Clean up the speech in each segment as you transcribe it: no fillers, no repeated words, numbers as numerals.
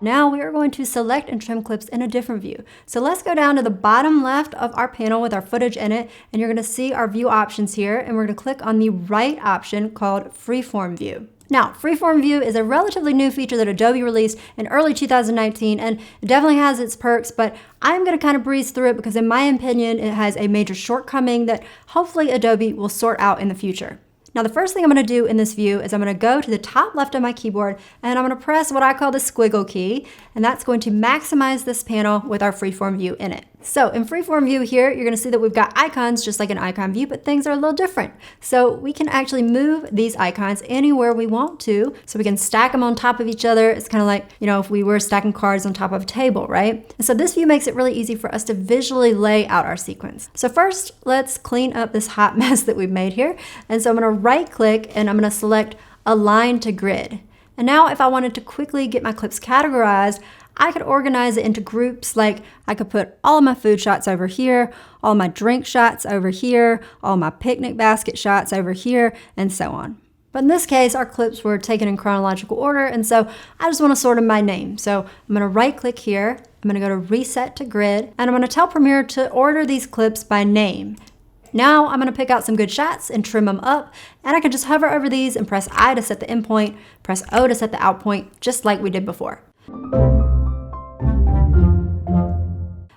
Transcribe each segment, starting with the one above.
Now we are going to select and trim clips in a different view. So let's go down to the bottom left of our panel with our footage in it, and you're going to see our view options here, and we're going to click on the right option called Freeform View. Now, Freeform View is a relatively new feature that Adobe released in early 2019, and it definitely has its perks, but I'm going to kind of breeze through it because in my opinion, it has a major shortcoming that hopefully Adobe will sort out in the future. Now, the first thing I'm going to do in this view is I'm going to go to the top left of my keyboard and I'm going to press what I call the squiggle key, and that's going to maximize this panel with our Freeform View in it. So in Freeform View here, you're going to see that we've got icons just like an icon view, but things are a little different. So we can actually move these icons anywhere we want to, so we can stack them on top of each other. It's kind of like, you know, if we were stacking cards on top of a table, right? And so this view makes it really easy for us to visually lay out our sequence. So first, let's clean up this hot mess that we've made here. And so I'm going to right click and I'm going to select Align to Grid. And now if I wanted to quickly get my clips categorized, I could organize it into groups. Like I could put all of my food shots over here, all my drink shots over here, all my picnic basket shots over here, and so on. But in this case, our clips were taken in chronological order, and so I just want to sort them by name. So I'm going to right click here, I'm going to go to Reset to Grid, and I'm going to tell Premiere to order these clips by name. Now I'm going to pick out some good shots and trim them up, and I can just hover over these and press I to set the in point, press O to set the out point, just like we did before.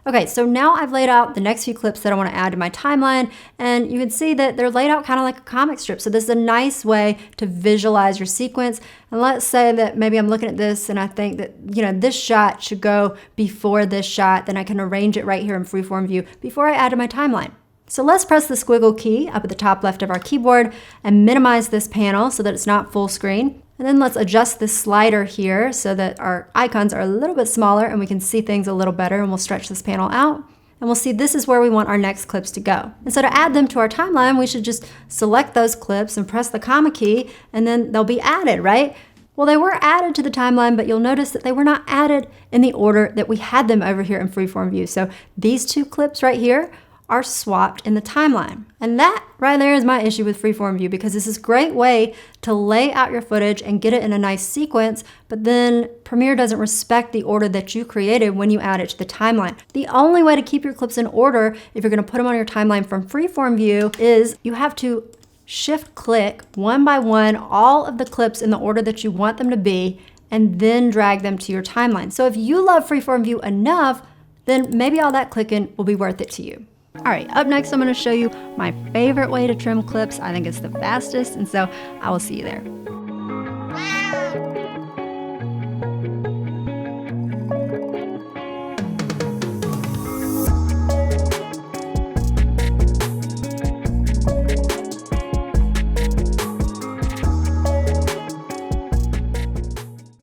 Okay, so now I've laid out the next few clips that I want to add to my timeline, and you can see that they're laid out kind of like a comic strip. So this is a nice way to visualize your sequence. And let's say that maybe I'm looking at this and I think that, you know, this shot should go before this shot, then I can arrange it right here in Freeform View before I add to my timeline. So let's press the squiggle key up at the top left of our keyboard and minimize this panel so that it's not full screen. And then let's adjust this slider here so that our icons are a little bit smaller and we can see things a little better, and we'll stretch this panel out. And we'll see this is where we want our next clips to go. And so to add them to our timeline, we should just select those clips and press the comma key, and then they'll be added, right? Well, they were added to the timeline, but you'll notice that they were not added in the order that we had them over here in Freeform View. So these two clips right here are swapped in the timeline. And that right there is my issue with Freeform View, because this is a great way to lay out your footage and get it in a nice sequence, but then Premiere doesn't respect the order that you created when you add it to the timeline. The only way to keep your clips in order, if you're gonna put them on your timeline from Freeform View, is you have to shift click one by one all of the clips in the order that you want them to be, and then drag them to your timeline. So if you love Freeform View enough, then maybe all that clicking will be worth it to you. All right, up next, I'm going to show you my favorite way to trim clips. I think it's the fastest, and so I will see you there.